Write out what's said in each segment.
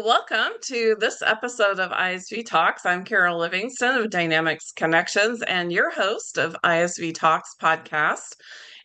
welcome to this episode of ISV Talks. I'm Carol Livingston of Dynamics Connections and your host of ISV Talks podcast.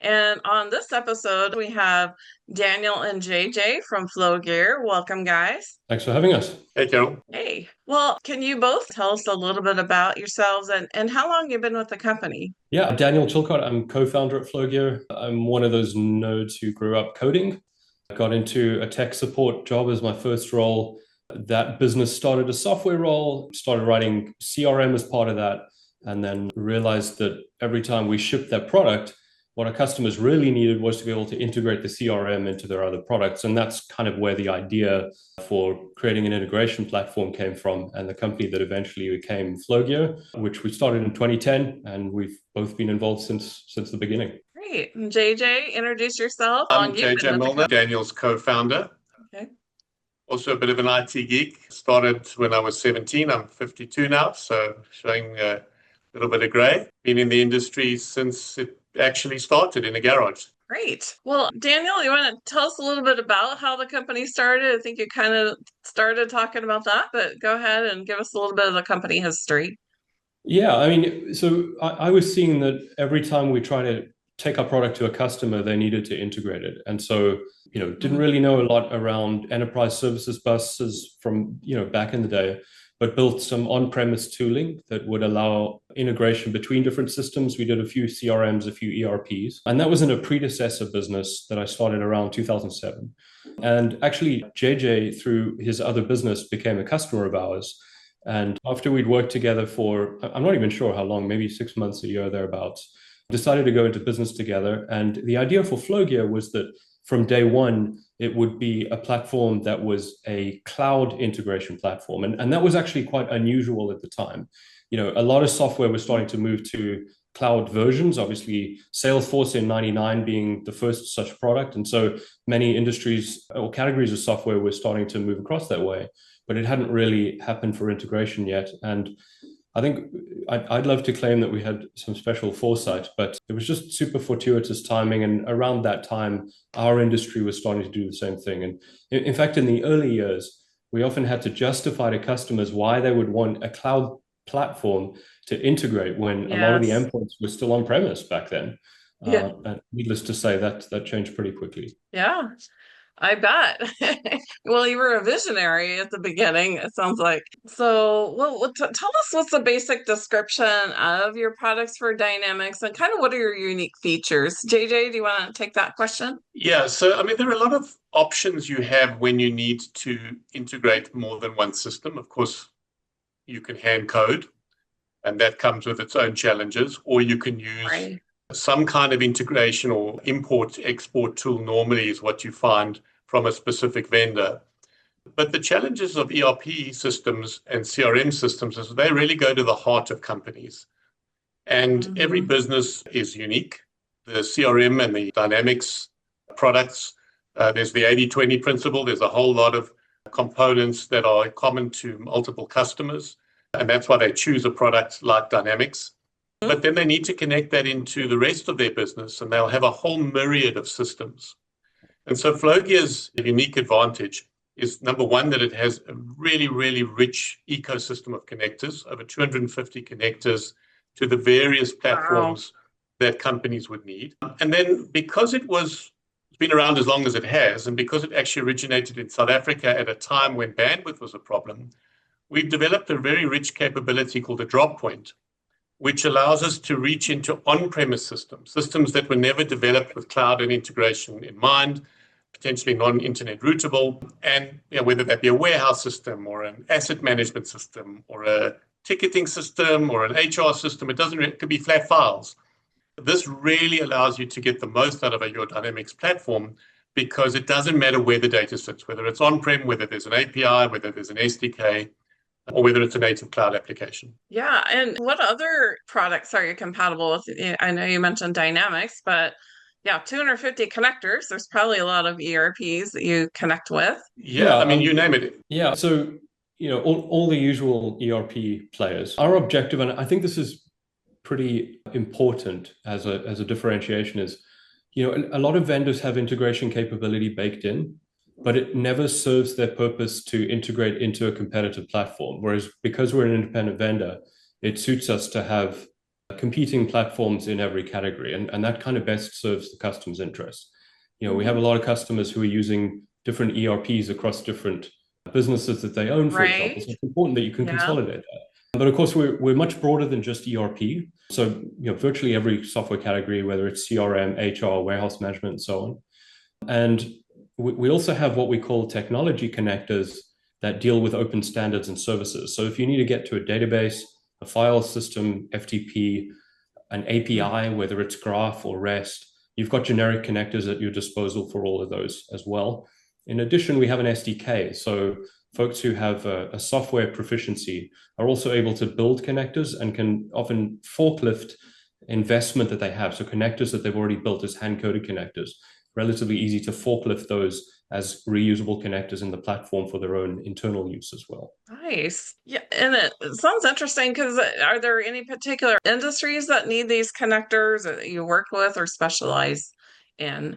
And on this episode, we have Daniel and JJ from Flowgear. Welcome, guys. Thanks for having us. Hey, Carol. Hey, well, can you both tell us a little bit about yourselves and how long you've been with the company? Yeah, I'm Daniel Chilcott. I'm co-founder at Flowgear. I'm one of those nerds who grew up coding. I got into a tech support job as my first role. That business started a software role, started writing CRM as part of that, and then realized that every time we shipped that product, what our customers really needed was to be able to integrate the CRM into their other products. And that's kind of where the idea for creating an integration platform came from, and the company that eventually became Flowgear, which we started in 2010, and we've both been involved since the beginning. Great. And JJ, introduce yourself. I'm JJ Milner, Daniel's co-founder. Okay. Also a bit of an IT geek. Started when I was 17. I'm 52 now, so showing a little bit of gray. Been in the industry since it actually started in a garage. Great. Well, Daniel, you want to tell us a little bit about how the company started? I think you kind of started talking about that, but go ahead and give us a little bit of the company history. Yeah, I mean, so I was seeing that every time we try to take our product to a customer, they needed to integrate it. And so, didn't really know a lot around enterprise services buses from, back in the day, but built some on-premise tooling that would allow integration between different systems. We did a few CRMs, a few ERPs, and that was in a predecessor business that I started around 2007. And actually, JJ, through his other business, became a customer of ours. And after we'd worked together for, I'm not even sure how long, maybe 6 months, a year, thereabouts, decided to go into business together. And the idea for Flowgear was that from day one, it would be a platform that was a cloud integration platform. And that was actually quite unusual at the time. A lot of software was starting to move to cloud versions, obviously Salesforce in 99 being the first such product. And so many industries or categories of software were starting to move across that way, but it hadn't really happened for integration yet. And I think I'd love to claim that we had some special foresight, but it was just super fortuitous timing. And around that time, our industry was starting to do the same thing. And in fact, in the early years, we often had to justify to customers why they would want a cloud platform to integrate when a lot of the endpoints were still on premise back then. And needless to say, that changed pretty quickly. Yeah. I bet. Well, you were a visionary at the beginning, it sounds like. So, tell us what's the basic description of your products for Dynamics and kind of what are your unique features? JJ, do you want to take that question? Yeah, so I mean, there are a lot of options you have when you need to integrate more than one system. Of course, you can hand code, and that comes with its own challenges, or you can use some kind of integration or import-export tool normally is what you find from a specific vendor. But the challenges of ERP systems and CRM systems is they really go to the heart of companies. And every business is unique. The CRM and the Dynamics products, there's the 80/20 principle. There's a whole lot of components that are common to multiple customers. And that's why they choose a product like Dynamics. But then they need to connect that into the rest of their business, and they'll have a whole myriad of systems. And so Flowgear's unique advantage is, number one, that it has a really, really rich ecosystem of connectors, over 250 connectors to the various platforms that companies would need. And then because it's been around as long as it has, and because it actually originated in South Africa at a time when bandwidth was a problem, we've developed a very rich capability called a drop point, which allows us to reach into on-premise systems that were never developed with cloud and integration in mind, potentially non-internet routable, and whether that be a warehouse system or an asset management system or a ticketing system or an HR system. It could be flat files. This really allows you to get the most out of your Dynamics platform because it doesn't matter where the data sits, whether it's on-prem, whether there's an API, whether there's an SDK, or whether it's a native cloud application. Yeah. And what other products are you compatible with? I know you mentioned Dynamics, but 250 connectors. There's probably a lot of ERPs that you connect with. Yeah, I mean, you name it. Yeah. So, all the usual ERP players. Our objective, and I think this is pretty important as a differentiation, is, a lot of vendors have integration capability baked in. but it never serves their purpose to integrate into a competitive platform. Whereas because we're an independent vendor, it suits us to have competing platforms in every category, and that kind of best serves the customer's interest. We have a lot of customers who are using different ERPs across different businesses that they own, for example. Right. So it's important that you can Yeah. consolidate that. But of course, we're much broader than just ERP. So virtually every software category, whether it's CRM, HR, warehouse management, and so on. And we also have what we call technology connectors that deal with open standards and services. So if you need to get to a database, a file system, FTP, an API, whether it's Graph or REST, you've got generic connectors at your disposal for all of those as well. In addition, we have an SDK. So folks who have a software proficiency are also able to build connectors and can often forklift investment that they have. So connectors that they've already built as hand-coded connectors, relatively easy to forklift those as reusable connectors in the platform for their own internal use as well. Nice. Yeah, and it sounds interesting because are there any particular industries that need these connectors that you work with or specialize in?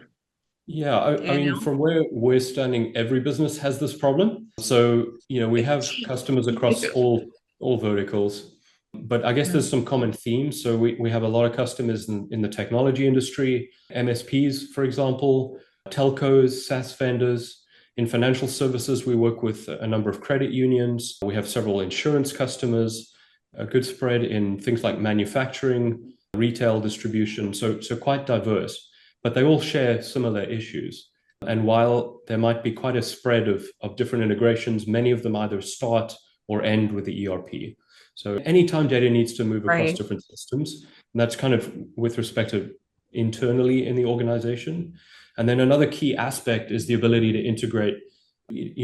Yeah, I mean, from where we're standing, every business has this problem. So, we have customers across all verticals, but I guess there's some common themes. So we have a lot of customers in the technology industry, MSPs, for example, telcos, SaaS vendors. In financial services, we work with a number of credit unions. We have several insurance customers, a good spread in things like manufacturing, retail distribution. So quite diverse, but they all share similar issues. And while there might be quite a spread of different integrations, many of them either start or end with the ERP. So anytime data needs to move across different systems, and that's kind of with respect to internally in the organization. And then another key aspect is the ability to integrate,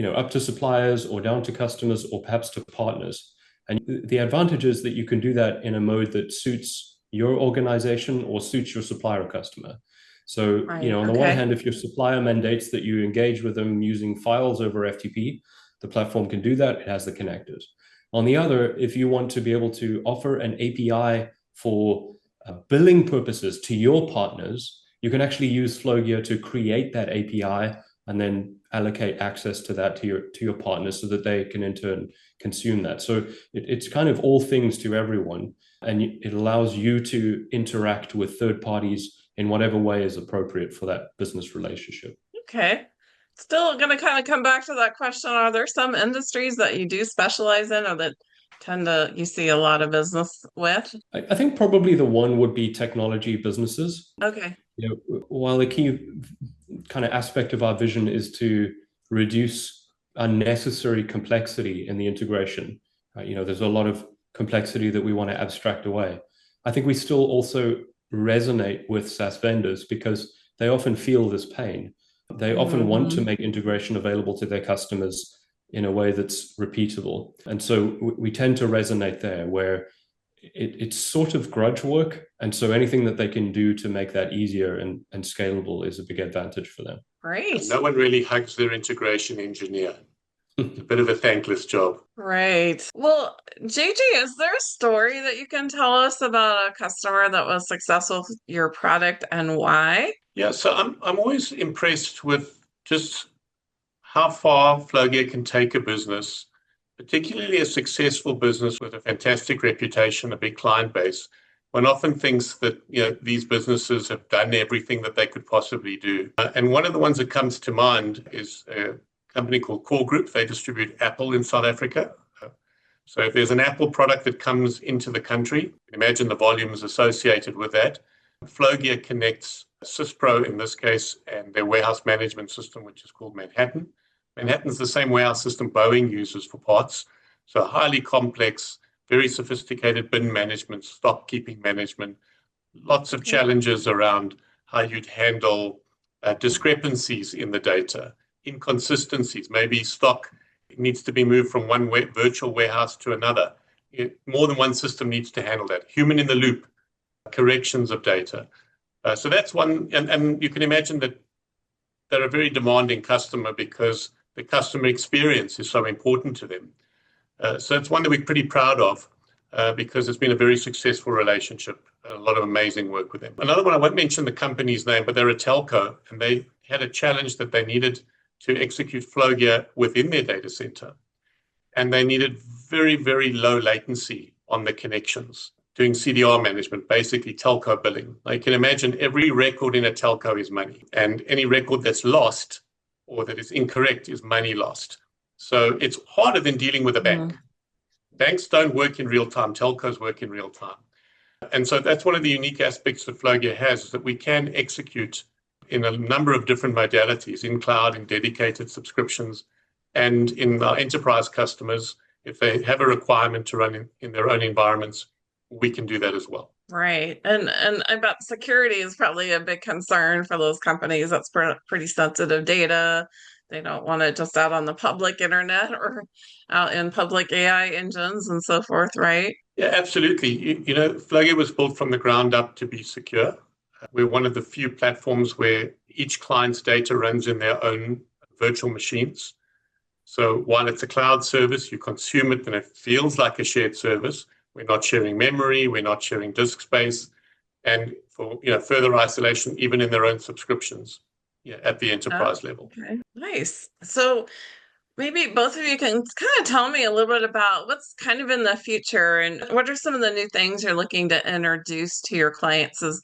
up to suppliers or down to customers or perhaps to partners. And the advantage is that you can do that in a mode that suits your organization or suits your supplier or customer. So, on the one hand, if your supplier mandates that you engage with them using files over FTP, the platform can do that. It has the connectors. On the other, if you want to be able to offer an API for billing purposes to your partners, you can actually use Flowgear to create that API and then allocate access to that to your partners so that they can in turn consume that. So it's kind of all things to everyone, and it allows you to interact with third parties in whatever way is appropriate for that business relationship. Okay. Still going to kind of come back to that question. Are there some industries that you do specialize in or that you see a lot of business with? I think probably the one would be technology businesses. Okay. While the key kind of aspect of our vision is to reduce unnecessary complexity in the integration, there's a lot of complexity that we want to abstract away. I think we still also resonate with SaaS vendors because they often feel this pain. They often want to make integration available to their customers in a way that's repeatable. And so we tend to resonate there where it's sort of grudge work. And so anything that they can do to make that easier and scalable is a big advantage for them. Great. No one really hugs their integration engineer. It's a bit of a thankless job. Right. Well, JJ, is there a story that you can tell us about a customer that was successful with your product and why? Yeah, so I'm always impressed with just how far Flowgear can take a business, particularly a successful business with a fantastic reputation, a big client base. One often thinks that these businesses have done everything that they could possibly do. And one of the ones that comes to mind is a company called Core Group. They distribute Apple in South Africa. So if there's an Apple product that comes into the country, imagine the volumes associated with that. Flowgear connects SysPro in this case and their warehouse management system, which is called Manhattan. Manhattan's the same warehouse system Boeing uses for parts. So highly complex, very sophisticated bin management, stock keeping management, lots of challenges around how you'd handle discrepancies in the data, inconsistencies, maybe stock needs to be moved from one virtual warehouse to another. More than one system needs to handle that. Human in the loop, corrections of data. So that's one, and you can imagine that they're a very demanding customer because the customer experience is so important to them. So it's one that we're pretty proud of because it's been a very successful relationship, a lot of amazing work with them. Another one, I won't mention the company's name, but they're a telco, and they had a challenge that they needed to execute Flowgear within their data center. And they needed very, very low latency on the connections, doing CDR management, basically telco billing. Now, you can imagine every record in a telco is money, and any record that's lost or that is incorrect is money lost. So it's harder than dealing with a bank. Banks don't work in real time, telcos work in real time. And so that's one of the unique aspects that Flowgear has, is that we can execute in a number of different modalities, in cloud, in dedicated subscriptions, and in our enterprise customers. If they have a requirement to run in their own environments, we can do that as well. Right. And I bet security is probably a big concern for those companies. That's pretty sensitive data. They don't want it just out on the public internet or out in public AI engines and so forth, right? Yeah, absolutely. You know, Flowgear was built from the ground up to be secure. We're one of the few platforms where each client's data runs in their own virtual machines. So while it's a cloud service, you consume it and it feels like a shared service. We're not sharing memory, we're not sharing disk space, and for further isolation, even in their own subscriptions, at the enterprise level. Okay, nice. So maybe both of you can kind of tell me a little bit about what's kind of in the future and what are some of the new things you're looking to introduce to your clients as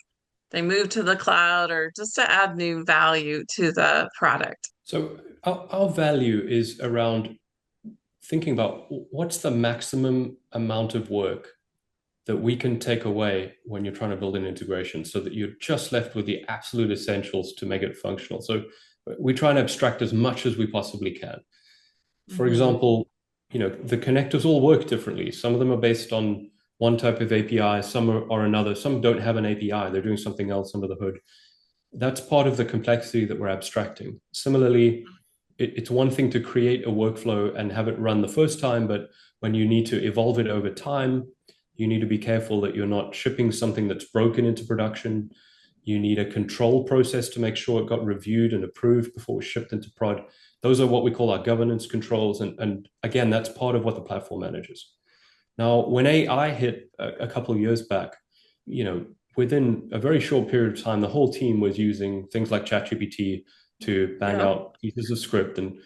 they move to the cloud or just to add new value to the product. So our value is around thinking about what's the maximum amount of work that we can take away when you're trying to build an integration so that you're just left with the absolute essentials to make it functional. So we try and abstract as much as we possibly can. For example, the connectors all work differently. Some of them are based on one type of API, some are another, some don't have an API, they're doing something else under the hood. That's part of the complexity that we're abstracting. Similarly, it's one thing to create a workflow and have it run the first time, but when you need to evolve it over time, you need to be careful that you're not shipping something that's broken into production. You need a control process to make sure it got reviewed and approved before it's shipped into prod. Those are what we call our governance controls. And again, that's part of what the platform manages. Now, when AI hit a couple of years back, within a very short period of time, the whole team was using things like ChatGPT to bang out pieces of script and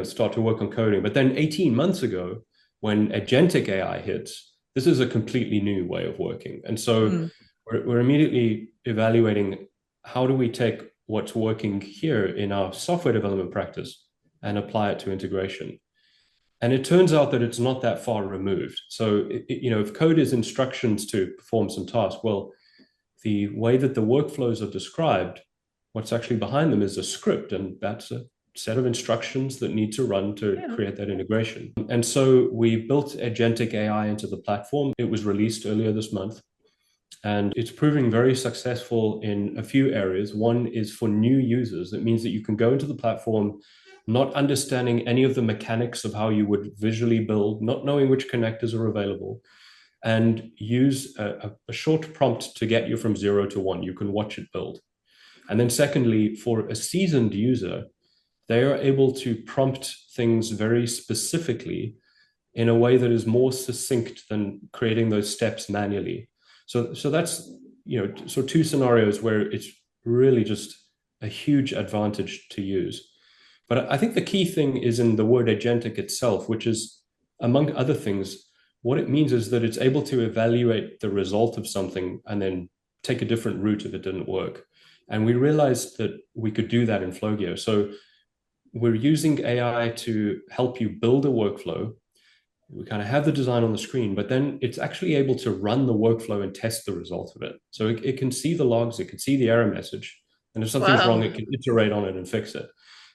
start to work on coding. But then 18 months ago, when agentic AI hits, this is a completely new way of working. And so we're immediately evaluating how do we take what's working here in our software development practice and apply it to integration. And it turns out that it's not that far removed. So if code is instructions to perform some task, well, the way that the workflows are described, what's actually behind them is a script, and that's a set of instructions that need to run to create that integration. And so we built agentic AI into the platform. It was released earlier this month, and it's proving very successful in a few areas. One is for new users. It means that you can go into the platform not understanding any of the mechanics of how you would visually build, not knowing which connectors are available, and use a short prompt to get you from 0 to 1. You can watch it build. And then secondly, for a seasoned user, they are able to prompt things very specifically in a way that is more succinct than creating those steps manually. So that's, so two scenarios where it's really just a huge advantage to use. But I think the key thing is in the word agentic itself, which is, among other things, what it means is that it's able to evaluate the result of something and then take a different route if it didn't work. And we realized that we could do that in Flowgear. So we're using AI to help you build a workflow. We kind of have the design on the screen, but then it's actually able to run the workflow and test the result of it. So it can see the logs, it can see the error message, and if something's wrong, it can iterate on it and fix it.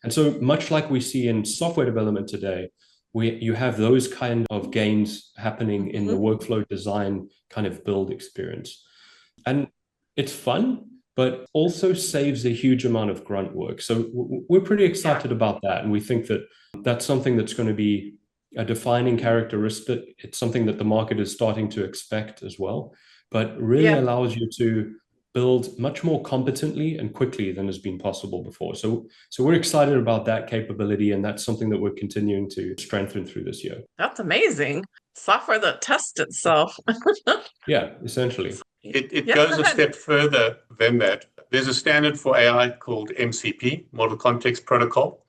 And so much like we see in software development today, you have those kind of gains happening in the workflow design kind of build experience. And it's fun, but also saves a huge amount of grunt work. So we're pretty excited about that. And we think that that's something that's going to be a defining characteristic. It's something that the market is starting to expect as well, but really allows you to build much more competently and quickly than has been possible before. So we're excited about that capability, and that's something that we're continuing to strengthen through this year. That's amazing. Software that tests itself. Yeah, essentially. It goes a step further than that. There's a standard for AI called MCP, Model Context Protocol.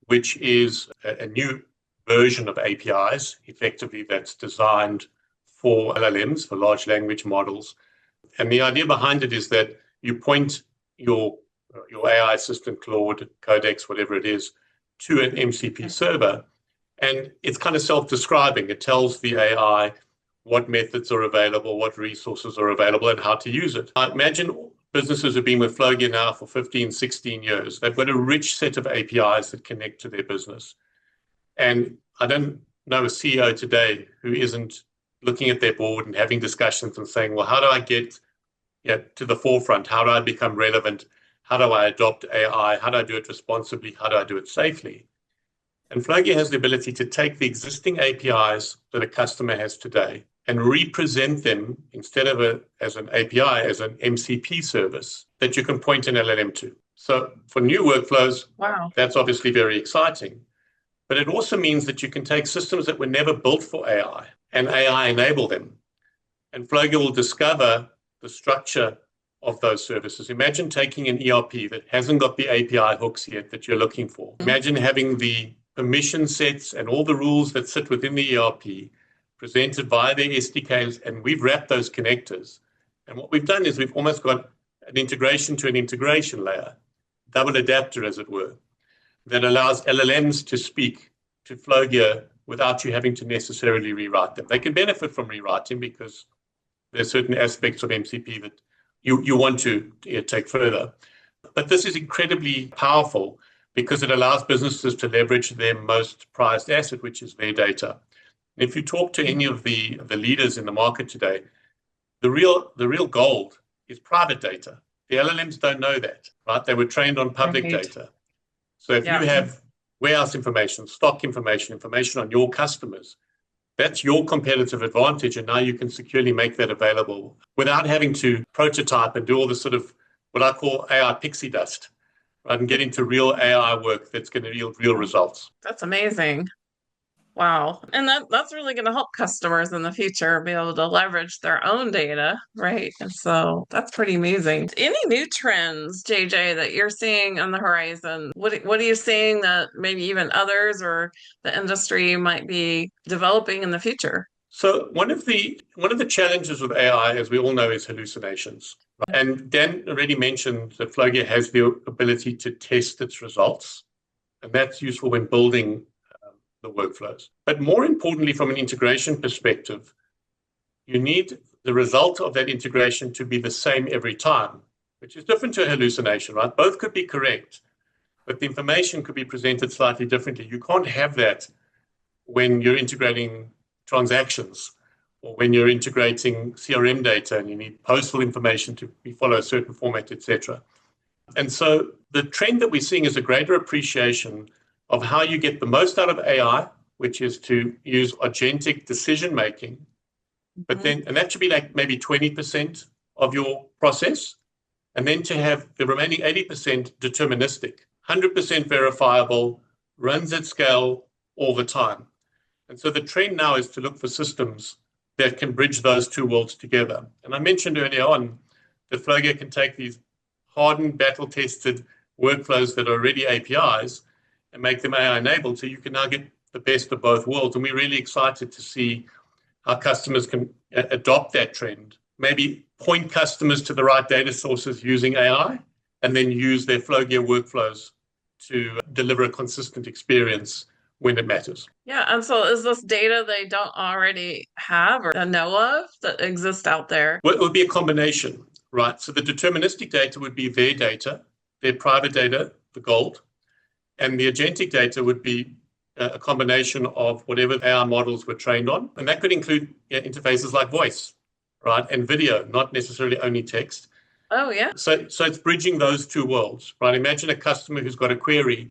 which is a new version of APIs, effectively, that's designed for LLMs, for large language models. And the idea behind it is that you point your AI assistant, Claude, Codex, whatever it is, to an MCP server, and it's kind of self-describing. It tells the AI what methods are available, what resources are available, and how to use it. I imagine businesses have been with Flowgear now for 15, 16 years. They've got a rich set of APIs that connect to their business. And I don't know a CEO today who isn't looking at their board and having discussions and saying, well, how do I get to the forefront? How do I become relevant? How do I adopt AI? How do I do it responsibly? How do I do it safely? And Flowgear has the ability to take the existing APIs that a customer has today and represent them, instead of as an API, as an MCP service that you can point an LLM to. So for new workflows, Wow. that's obviously very exciting. But it also means that you can take systems that were never built for AI and AI enable them. And Flowgear will discover the structure of those services. Imagine taking an ERP that hasn't got the API hooks yet that you're looking for. Imagine having the permission sets and all the rules that sit within the ERP presented via their SDKs, and we've wrapped those connectors. And what we've done is we've almost got an integration to an integration layer, double adapter, as it were, that allows LLMs to speak to Flowgear without you having to necessarily rewrite them. They can benefit from rewriting because there's certain aspects of MCP that you want to take further. But this is incredibly powerful because it allows businesses to leverage their most prized asset, which is their data. And if you talk to any of the leaders in the market today, the real gold is private data. The LLMs don't know that, right? They were trained on public data. So if you have warehouse information, stock information on your customers, that's your competitive advantage. And now you can securely make that available without having to prototype and do all this sort of what I call AI pixie dust, right? And get into real AI work that's going to yield real results. That's amazing. Wow. And that's really going to help customers in the future be able to leverage their own data, right? And so that's pretty amazing. Any new trends, JJ, that you're seeing on the horizon? What are you seeing that maybe even others or the industry might be developing in the future? So one of the challenges with AI, as we all know, is hallucinations. And Dan already mentioned that Flowgear has the ability to test its results, and that's useful when building the workflows. But more importantly, from an integration perspective, you need the result of that integration to be the same every time, which is different to a hallucination, right? Both could be correct, but the information could be presented slightly differently. You can't have that when you're integrating transactions or when you're integrating CRM data and you need postal information to follow a certain format, etc. And so the trend that we're seeing is a greater appreciation of how you get the most out of AI, which is to use agentic decision making, but then, and that should be like maybe 20% of your process, and then to have the remaining 80% deterministic, 100% verifiable, runs at scale all the time. And so the trend now is to look for systems that can bridge those two worlds together. And I mentioned earlier on that Flowgear can take these hardened, battle-tested workflows that are already APIs and make them AI enabled, so you can now get the best of both worlds. And we're really excited to see how customers can adopt that trend, maybe point customers to the right data sources using AI, and then use their Flowgear workflows to deliver a consistent experience when it matters. Yeah, and so is this data they don't already have or know of that exists out there? Well, it would be a combination, right? So the deterministic data would be their data, their private data, the gold, and the agentic data would be a combination of whatever AI models were trained on. And that could include interfaces like voice, right? And video, not necessarily only text. Oh, yeah. So it's bridging those two worlds, right? Imagine a customer who's got a query.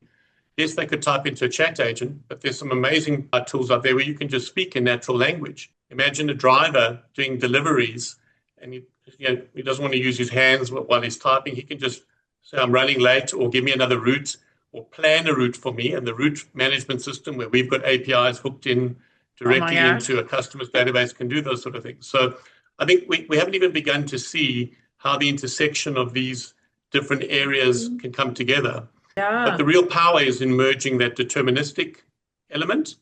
Yes, they could type into a chat agent, but there's some amazing tools out there where you can just speak in natural language. Imagine a driver doing deliveries and he doesn't want to use his hands while he's typing. He can just say, I'm running late, or give me another route, or plan a route for me. And the route management system, where we've got APIs hooked in directly into a customer's database, can do those sort of things. So I think we haven't even begun to see how the intersection of these different areas can come together. But the real power is in merging that deterministic element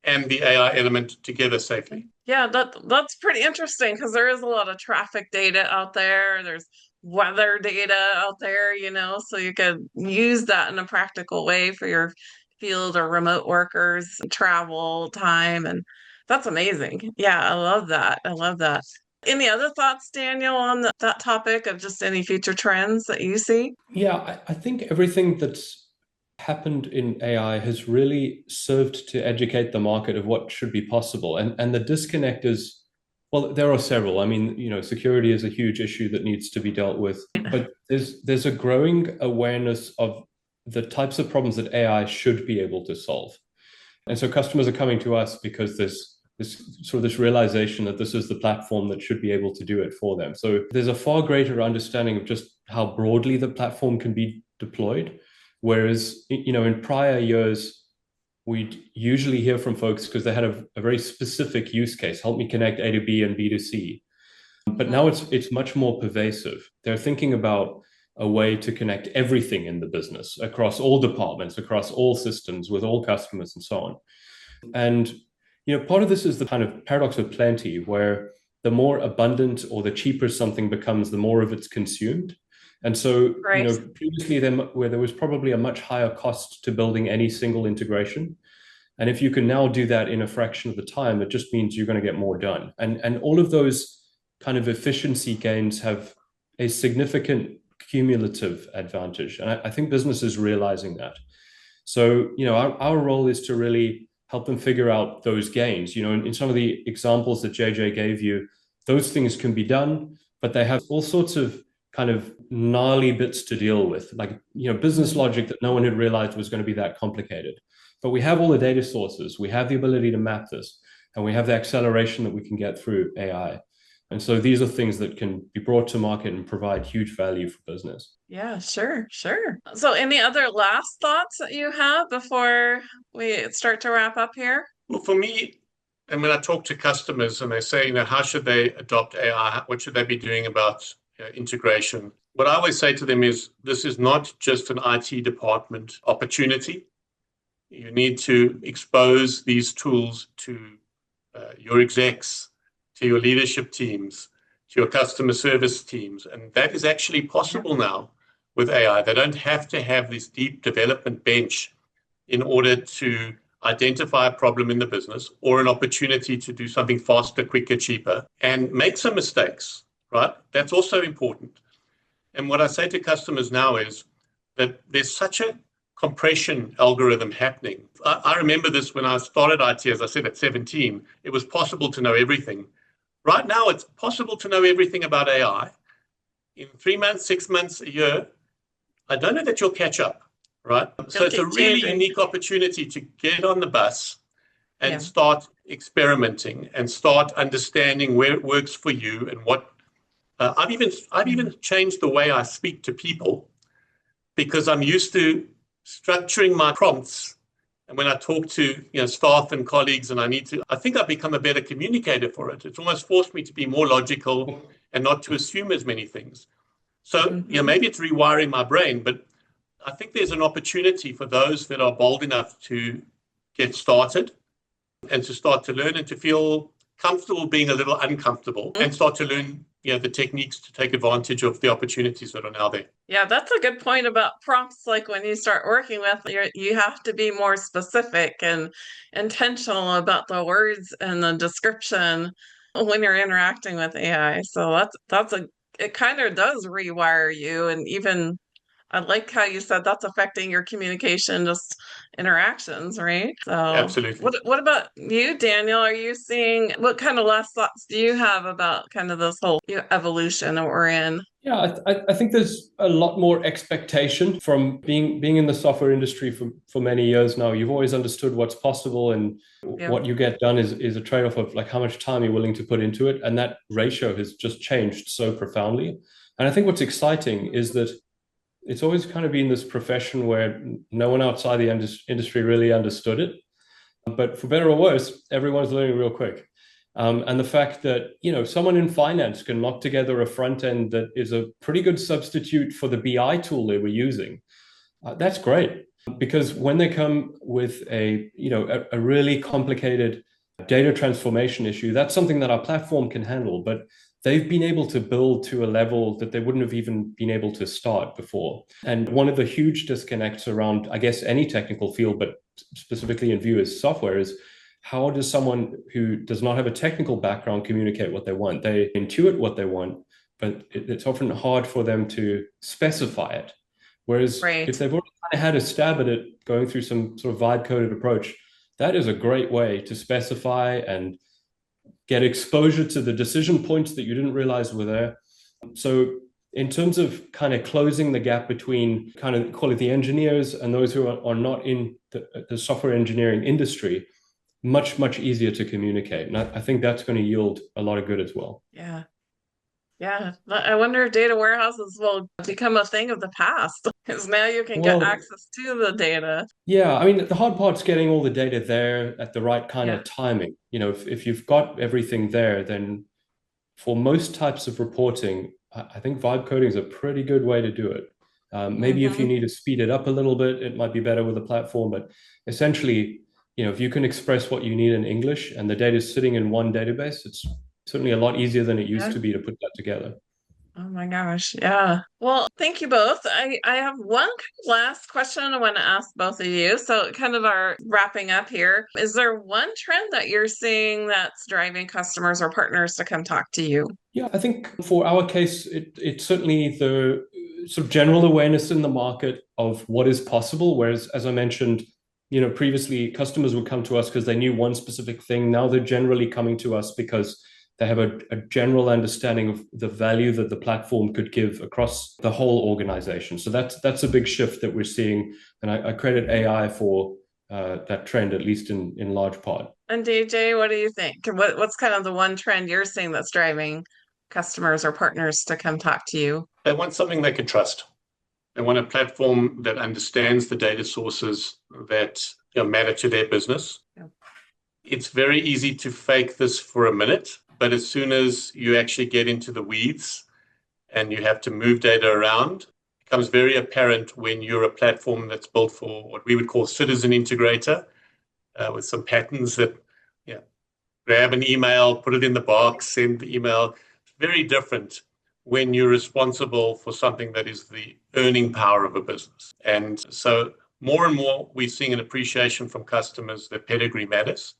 and the AI element together safely. Yeah, that's pretty interesting because there is a lot of traffic data out there. There's weather data out there, so you could use that in a practical way for your field or remote workers, travel time, and that's amazing. Yeah, I love that. I love that. Any other thoughts, Daniel, on that topic of just any future trends that you see? Yeah, I think everything that's happened in AI has really served to educate the market of what should be possible. And the disconnect is, well, there are several. I mean, security is a huge issue that needs to be dealt with, but there's a growing awareness of the types of problems that AI should be able to solve. And so customers are coming to us because there's this realization that this is the platform that should be able to do it for them. So there's a far greater understanding of just how broadly the platform can be deployed. Whereas, in prior years, we'd usually hear from folks because they had a very specific use case, help me connect A to B and B to C. But now it's much more pervasive. They're thinking about a way to connect everything in the business across all departments, across all systems, with all customers and so on. And part of this is the kind of paradox of plenty, where the more abundant or the cheaper something becomes, the more of it's consumed. And so, previously where there was probably a much higher cost to building any single integration. And if you can now do that in a fraction of the time, it just means you're going to get more done. And all of those kind of efficiency gains have a significant cumulative advantage. And I think business is realizing that. So, our role is to really help them figure out those gains. In some of the examples that JJ gave you, those things can be done, but they have all sorts of kind of gnarly bits to deal with, like, business logic that no one had realized was going to be that complicated. But we have all the data sources, we have the ability to map this, and we have the acceleration that we can get through AI. And so these are things that can be brought to market and provide huge value for business. Yeah, sure. So any other last thoughts that you have before we start to wrap up here? Well, for me, and when I talk to customers and they say, how should they adopt AI? What should they be doing about integration? What I always say to them is, this is not just an IT department opportunity. You need to expose these tools to your execs, to your leadership teams, to your customer service teams. And that is actually possible now with AI. They don't have to have this deep development bench in order to identify a problem in the business or an opportunity to do something faster, quicker, cheaper, and make some mistakes, right? That's also important. And what I say to customers now is that there's such a compression algorithm happening. I remember this when I started IT, as I said, at 17, it was possible to know everything. Right now, it's possible to know everything about AI. In 3 months, 6 months, a year, I don't know that you'll catch up, right? So it's a really unique opportunity to get on the bus and start experimenting and start understanding where it works for you and what. I've even changed the way I speak to people because I'm used to structuring my prompts. And when I talk to staff and colleagues, and I think I've become a better communicator for it. It's almost forced me to be more logical and not to assume as many things. So maybe it's rewiring my brain, but I think there's an opportunity for those that are bold enough to get started and to start to learn and to feel comfortable being a little uncomfortable and start to learn the techniques to take advantage of the opportunities that are now there. Yeah, that's a good point about prompts. Like when you start working with, you have to be more specific and intentional about the words and the description when you're interacting with AI. So it kind of does rewire you. And even I like how you said that's affecting your communication, just interactions, right? So absolutely. What about you, Daniel? Are you seeing what kind of last thoughts do you have about kind of this whole evolution that we're in? Yeah, I think there's a lot more expectation from being in the software industry for many years now. You've always understood what's possible, and what you get done is a trade-off of like how much time you're willing to put into it. And that ratio has just changed so profoundly. And I think what's exciting is that it's always kind of been this profession where no one outside the industry really understood it. But for better or worse, everyone's learning real quick. And the fact that, someone in finance can knock together a front end that is a pretty good substitute for the BI tool they were using. That's great, because when they come with a really complicated data transformation issue, that's something that our platform can handle, but they've been able to build to a level that they wouldn't have even been able to start before. And one of the huge disconnects around, I guess, any technical field, but specifically in view as software, is how does someone who does not have a technical background communicate what they want? They intuit what they want, but it's often hard for them to specify it. Whereas Right. if they've already kind of had a stab at it, going through some sort of vibe coded approach, that is a great way to specify and get exposure to the decision points that you didn't realize were there. So in terms of kind of closing the gap between kind of call it the engineers and those who are not in the software engineering industry, much easier to communicate. And I think that's going to yield a lot of good as well. Yeah. Yeah. I wonder if data warehouses will become a thing of the past, because now you can get Well, access to the data. yeah, I mean, the hard part's getting all the data there at the right kind Yeah. of timing. If you've got everything there, then for most types of reporting, I think vibe coding is a pretty good way to do it. Maybe if you need to speed it up a little bit, it might be better with a platform. But essentially, if you can express what you need in English and the data is sitting in one database, it's certainly a lot easier than it used Yeah. to be to put that together. Oh my gosh. Yeah. Well, thank you both. I have one last question I want to ask both of you. So, kind of our wrapping up here. Is there one trend that you're seeing that's driving customers or partners to come talk to you? Yeah, I think for our case, it's certainly the sort of general awareness in the market of what is possible. Whereas, as I mentioned, previously customers would come to us because they knew one specific thing. Now they're generally coming to us because they have a general understanding of the value that the platform could give across the whole organization. So that's a big shift that we're seeing, and I credit AI for that trend, at least in large part. And DJ, what do you think? What's kind of the one trend you're seeing that's driving customers or partners to come talk to you? They want something they can trust. They want a platform that understands the data sources that matter to their business. Yeah. It's very easy to fake this for a minute, but as soon as you actually get into the weeds and you have to move data around, it becomes very apparent when you're a platform that's built for what we would call citizen integrator, with some patterns that grab an email, put it in the box, send the email. Very different when you're responsible for something that is the earning power of a business. And so more and more, we're seeing an appreciation from customers that pedigree matters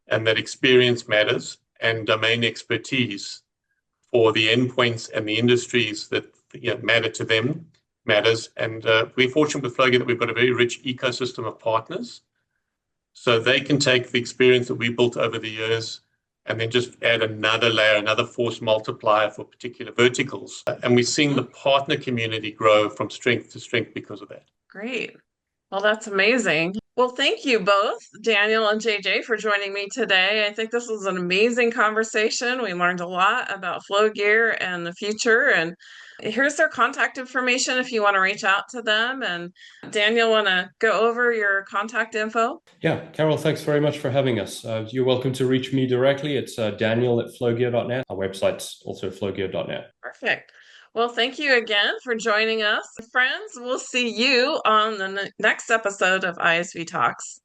and that experience matters and domain expertise for the endpoints and the industries that matter to them matters. And we're fortunate with Flowgear that we've got a very rich ecosystem of partners. So they can take the experience that we built over the years and then just add another layer, another force multiplier for particular verticals. And we're seeing the partner community grow from strength to strength because of that. Great. Well, that's amazing. Well, thank you both, Daniel and JJ, for joining me today. I think this was an amazing conversation. We learned a lot about Flowgear and the future. And here's their contact information if you want to reach out to them. And Daniel, want to go over your contact info? Yeah, Carol, thanks very much for having us. You're welcome to reach me directly. It's daniel@flowgear.net. Our website's also flowgear.net. Perfect. Well, thank you again for joining us. Friends, we'll see you on the next episode of ISV Talks.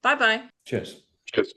Bye-bye. Cheers. Cheers.